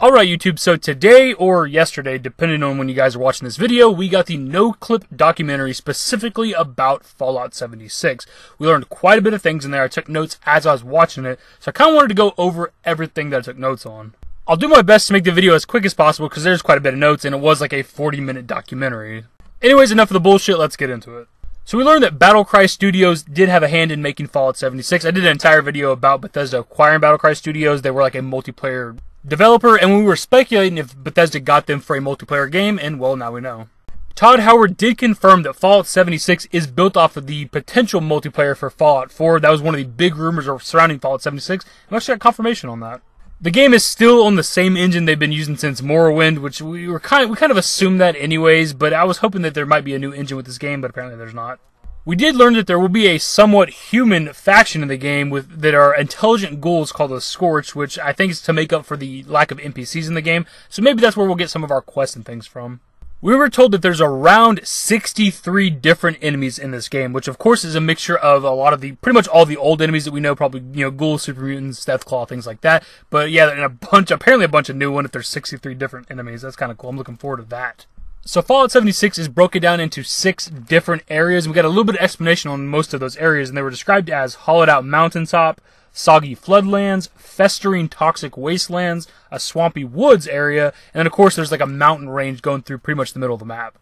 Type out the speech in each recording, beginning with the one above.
Alright YouTube, so today or yesterday, depending on when you guys are watching this video, we got the NoClip documentary specifically about Fallout 76. We learned quite a bit of things in there. I took notes as I was watching it, so I kind of wanted to go over everything that I took notes on. I'll do my best to make the video as quick as possible because there's quite a bit of notes and it was like a 40-minute documentary. Anyways, enough of the bullshit, let's get into it. So we learned that Battlecry Studios did have a hand in making Fallout 76. I did an entire video about Bethesda acquiring Battlecry Studios. They were like a multiplayer developer, and we were speculating if Bethesda got them for a multiplayer game, and well, now we know. Todd Howard did confirm that Fallout 76 is built off of the potential multiplayer for Fallout 4. That was one of the big rumors surrounding Fallout 76, and we actually got confirmation on that. The game is still on the same engine they've been using since Morrowind, which we kind of assumed that anyways, but I was hoping that there might be a new engine with this game, but apparently there's not. We did learn that there will be a somewhat human faction in the game that are intelligent ghouls called the Scorch, which I think is to make up for the lack of NPCs in the game, so maybe that's where we'll get some of our quests and things from. We were told that there's around 63 different enemies in this game, which of course is a mixture of a lot of pretty much all the old enemies that we know, probably, ghouls, super mutants, Deathclaw, things like that. But yeah, and apparently a bunch of new ones if there's 63 different enemies. That's kind of cool. I'm looking forward to that. So Fallout 76 is broken down into 6 different areas. We got a little bit of explanation on most of those areas, and they were described as hollowed out mountaintop, soggy floodlands, festering toxic wastelands, a swampy woods area, and then of course there's like a mountain range going through pretty much the middle of the map.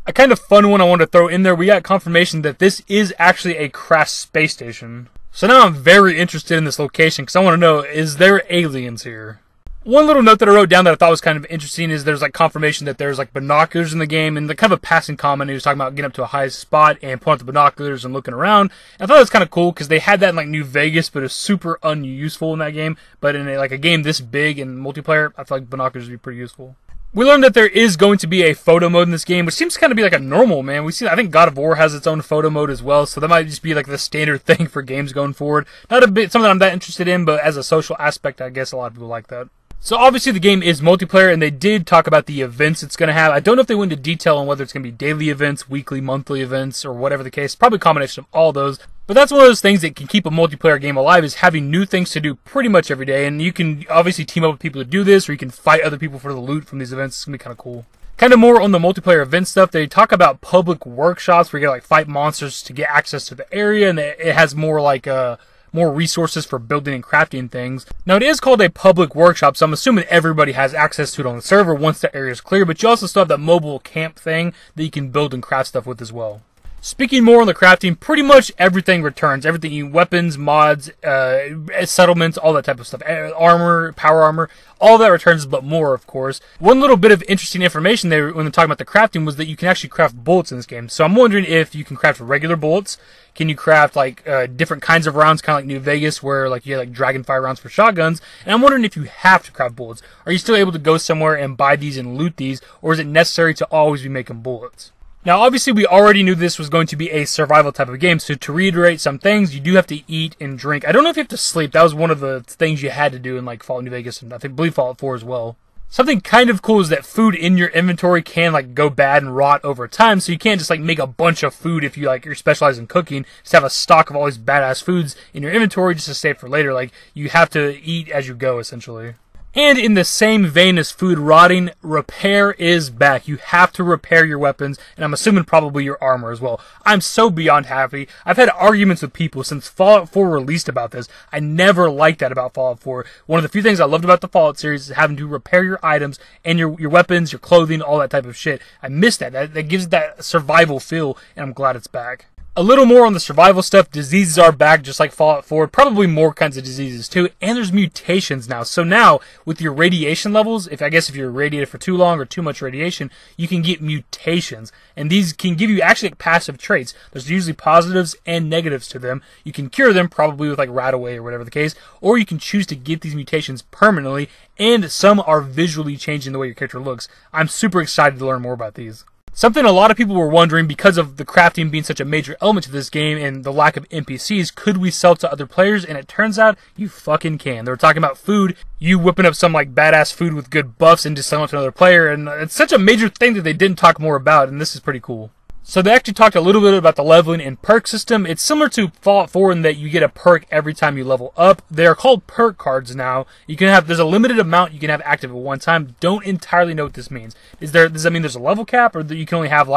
A kind of fun one I wanted to throw in there, we got confirmation that this is actually a crashed space station. So now I'm very interested in this location because I want to know, is there aliens here? One little note that I wrote down that I thought was kind of interesting is there's like confirmation that there's like binoculars in the game, and the kind of a passing comment, he was talking about getting up to a high spot and pulling out the binoculars and looking around. And I thought it was kind of cool because they had that in like New Vegas, but it's super unuseful in that game. But in a game this big and multiplayer, I feel like binoculars would be pretty useful. We learned that there is going to be a photo mode in this game, which seems to kind of be like a normal, man. I think God of War has its own photo mode as well, so that might just be like the standard thing for games going forward. Not something I'm that interested in, but as a social aspect, I guess a lot of people like that. So obviously the game is multiplayer, and they did talk about the events it's going to have. I don't know if they went into detail on whether it's going to be daily events, weekly, monthly events, or whatever the case. Probably a combination of all those. But that's one of those things that can keep a multiplayer game alive, is having new things to do pretty much every day. And you can obviously team up with people to do this, or you can fight other people for the loot from these events. It's going to be kind of cool. Kind of more on the multiplayer event stuff, they talk about public workshops where you get fight monsters to get access to the area, and it has more more resources for building and crafting things. Now, it is called a public workshop, so I'm assuming everybody has access to it on the server once the area is clear, but you also still have that mobile camp thing that you can build and craft stuff with as well. Speaking more on the crafting, pretty much everything returns. Everything, weapons, mods, settlements, all that type of stuff. Armor, power armor, all that returns, but more, of course. One little bit of interesting information there when they're talking about the crafting was that you can actually craft bullets in this game. So I'm wondering if you can craft regular bullets. Can you craft different kinds of rounds, kind of like New Vegas, where you had Dragonfire rounds for shotguns? And I'm wondering if you have to craft bullets. Are you still able to go somewhere and buy these and loot these, or is it necessary to always be making bullets? Now, obviously, we already knew this was going to be a survival type of game, so to reiterate some things, you do have to eat and drink. I don't know if you have to sleep. That was one of the things you had to do in Fallout New Vegas, and I believe Fallout 4 as well. Something kind of cool is that food in your inventory can go bad and rot over time, so you can't just make a bunch of food if you're specialized in cooking. Just have a stock of all these badass foods in your inventory just to save for later. You have to eat as you go, essentially. And in the same vein as food rotting, repair is back. You have to repair your weapons, and I'm assuming probably your armor as well. I'm so beyond happy. I've had arguments with people since Fallout 4 released about this. I never liked that about Fallout 4. One of the few things I loved about the Fallout series is having to repair your items and your weapons, your clothing, all that type of shit. I miss that. That gives that survival feel, and I'm glad it's back. A little more on the survival stuff. Diseases are back, just like Fallout 4. Probably more kinds of diseases, too. And there's mutations now. So now, with your radiation levels, if you're irradiated for too long or too much radiation, you can get mutations. And these can give you actually passive traits. There's usually positives and negatives to them. You can cure them, probably with Radaway or whatever the case. Or you can choose to get these mutations permanently. And some are visually changing the way your character looks. I'm super excited to learn more about these. Something a lot of people were wondering, because of the crafting being such a major element to this game and the lack of NPCs, could we sell to other players? And it turns out you fucking can. They were talking about food, you whipping up some badass food with good buffs and just selling it to another player, and it's such a major thing that they didn't talk more about, and this is pretty cool. So they actually talked a little bit about the leveling and perk system. It's similar to Fallout 4 in that you get a perk every time you level up. They are called perk cards now. There's a limited amount you can have active at one time. Don't entirely know what this means. Does that mean there's a level cap, or that you can only have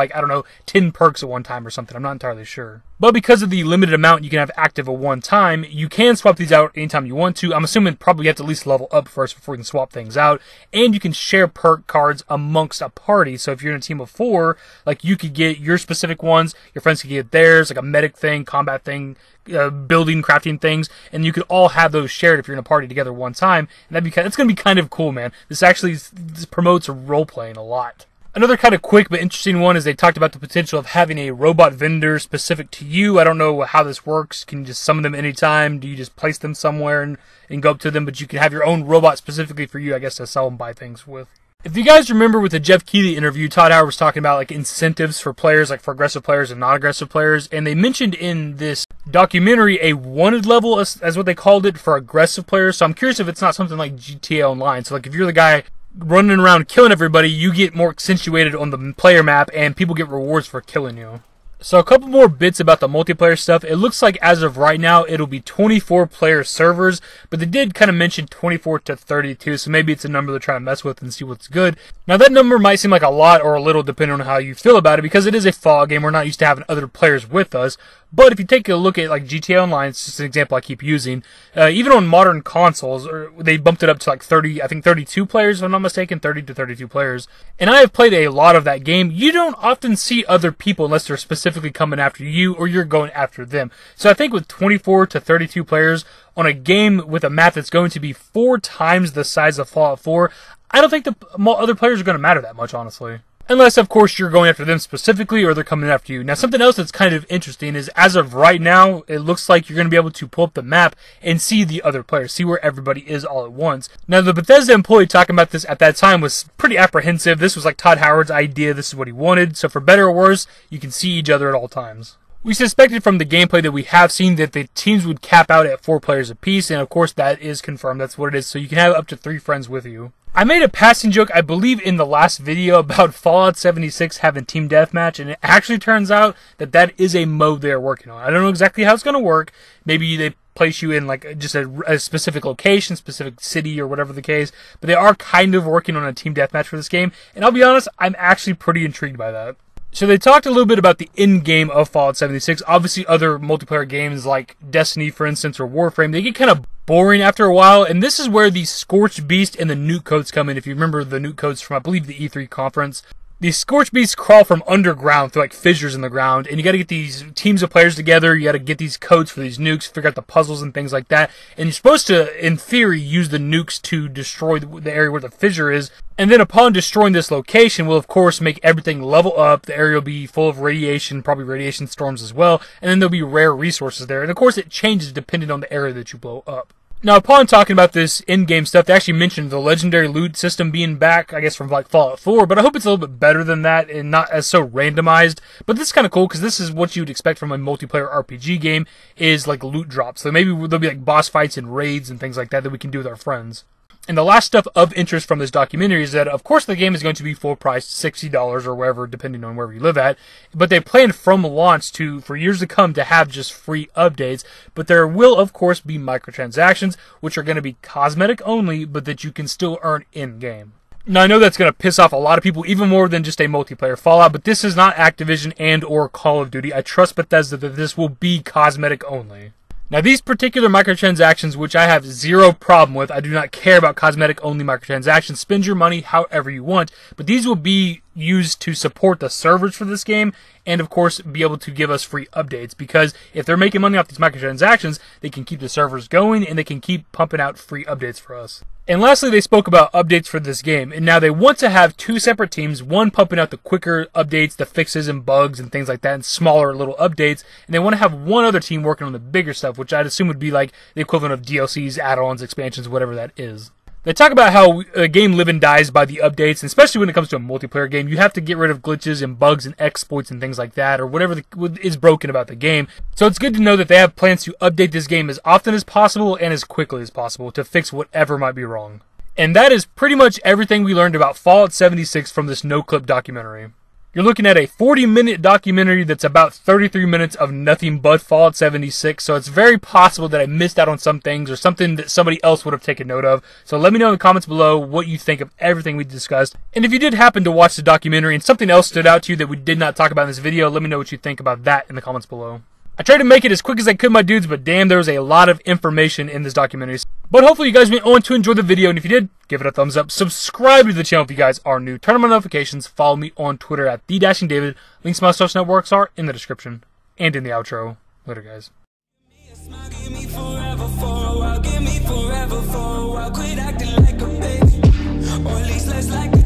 10 perks at one time or something? I'm not entirely sure. But because of the limited amount you can have active at one time, you can swap these out anytime you want to. I'm assuming probably you have to at least level up first before you can swap things out. And you can share perk cards amongst a party. So if you're in a team of 4, you could get your specific ones, your friends could get theirs, like a medic thing, combat thing, building, crafting things, and you could all have those shared if you're in a party together one time. And it's going to be kind of cool, man. This promotes role-playing a lot. Another kind of quick but interesting one is they talked about the potential of having a robot vendor specific to you. I don't know how this works. Can you just summon them anytime? Do you just place them somewhere and go up to them? But you can have your own robot specifically for you, I guess, to sell and buy things with. If you guys remember with the Jeff Keighley interview, Todd Howard was talking about incentives for players, for aggressive players and non-aggressive players. And they mentioned in this documentary a wanted level as what they called it for aggressive players. So I'm curious if it's not something like GTA Online. So if you're the guy running around killing everybody, you get more accentuated on the player map and people get rewards for killing you. So a couple more bits about the multiplayer stuff. It looks like as of right now, it'll be 24 player servers, but they did kind of mention 24 to 32, so maybe it's a number they're trying to mess with and see what's good. Now that number might seem like a lot or a little depending on how you feel about it, because it is a Fallout game. We're not used to having other players with us. But if you take a look at GTA Online, it's just an example I keep using, even on modern consoles, they bumped it up to 32 players, if I'm not mistaken, 30 to 32 players. And I have played a lot of that game. You don't often see other people unless they're specifically coming after you or you're going after them. So I think with 24 to 32 players on a game with a map that's going to be 4 times the size of Fallout 4, I don't think the other players are going to matter that much, honestly. Unless, of course, you're going after them specifically or they're coming after you. Now, something else that's kind of interesting is, as of right now, it looks like you're going to be able to pull up the map and see the other players, see where everybody is all at once. Now, the Bethesda employee talking about this at that time was pretty apprehensive. This was Todd Howard's idea. This is what he wanted. So, for better or worse, you can see each other at all times. We suspected from the gameplay that we have seen that the teams would cap out at 4 players apiece, and of course that is confirmed. That's what it is. So you can have up to 3 friends with you. I made a passing joke, I believe, in the last video about Fallout 76 having Team Deathmatch, and it actually turns out that is a mode they are working on. I don't know exactly how it's going to work. Maybe they place you in just a specific location, specific city, or whatever the case, but they are kind of working on a Team Deathmatch for this game, and I'll be honest, I'm actually pretty intrigued by that. So they talked a little bit about the end game of Fallout 76. Obviously, other multiplayer games like Destiny, for instance, or Warframe, they get kind of boring after a while, and this is where the Scorched Beast and the nuke codes come in. If you remember the nuke codes from, I believe, the E3 conference. These Scorched Beasts crawl from underground through fissures in the ground, and you gotta get these teams of players together, you gotta get these codes for these nukes, figure out the puzzles and things like that, and you're supposed to, in theory, use the nukes to destroy the area where the fissure is, and then upon destroying this location, will of course make everything level up, the area will be full of radiation, probably radiation storms as well, and then there'll be rare resources there, and of course it changes depending on the area that you blow up. Now, upon talking about this in-game stuff, they actually mentioned the legendary loot system being back, I guess, from Fallout 4, but I hope it's a little bit better than that and not as so randomized. But this is kind of cool because this is what you would expect from a multiplayer RPG game, is loot drops. So maybe there'll be boss fights and raids and things like that we can do with our friends. And the last stuff of interest from this documentary is that, of course, the game is going to be full price, $60 or wherever, depending on wherever you live at. But they plan from launch for years to come to have just free updates. But there will, of course, be microtransactions, which are going to be cosmetic only, but that you can still earn in-game. Now, I know that's going to piss off a lot of people, even more than just a multiplayer Fallout, but this is not Activision and or Call of Duty. I trust Bethesda that this will be cosmetic only. Now, these particular microtransactions, which I have zero problem with, I do not care about cosmetic-only microtransactions. Spend your money however you want, but these will be used to support the servers for this game and, of course, be able to give us free updates, because if they're making money off these microtransactions, they can keep the servers going and they can keep pumping out free updates for us. And lastly, they spoke about updates for this game, and now they want to have 2 separate teams, one pumping out the quicker updates, the fixes and bugs and things like that, and smaller little updates, and they want to have one other team working on the bigger stuff, which I'd assume would be the equivalent of DLCs, add-ons, expansions, whatever that is. They talk about how a game live and dies by the updates, and especially when it comes to a multiplayer game, you have to get rid of glitches and bugs and exploits and things like that, or whatever is broken about the game. So it's good to know that they have plans to update this game as often as possible and as quickly as possible to fix whatever might be wrong. And that is pretty much everything we learned about Fallout 76 from this no-clip documentary. You're looking at a 40-minute documentary that's about 33 minutes of nothing but Fallout 76, so it's very possible that I missed out on some things or something that somebody else would have taken note of. So let me know in the comments below what you think of everything we discussed. And if you did happen to watch the documentary and something else stood out to you that we did not talk about in this video, let me know what you think about that in the comments below. I tried to make it as quick as I could, my dudes, but damn, there was a lot of information in this documentary. But hopefully you guys went on to enjoy the video, and if you did, give it a thumbs up. Subscribe to the channel if you guys are new. Turn on notifications. Follow me on Twitter at TheDashingDavid. Links to my social networks are in the description and in the outro. Later, guys. Give me forever for a while, quit acting like a baby, or at least less like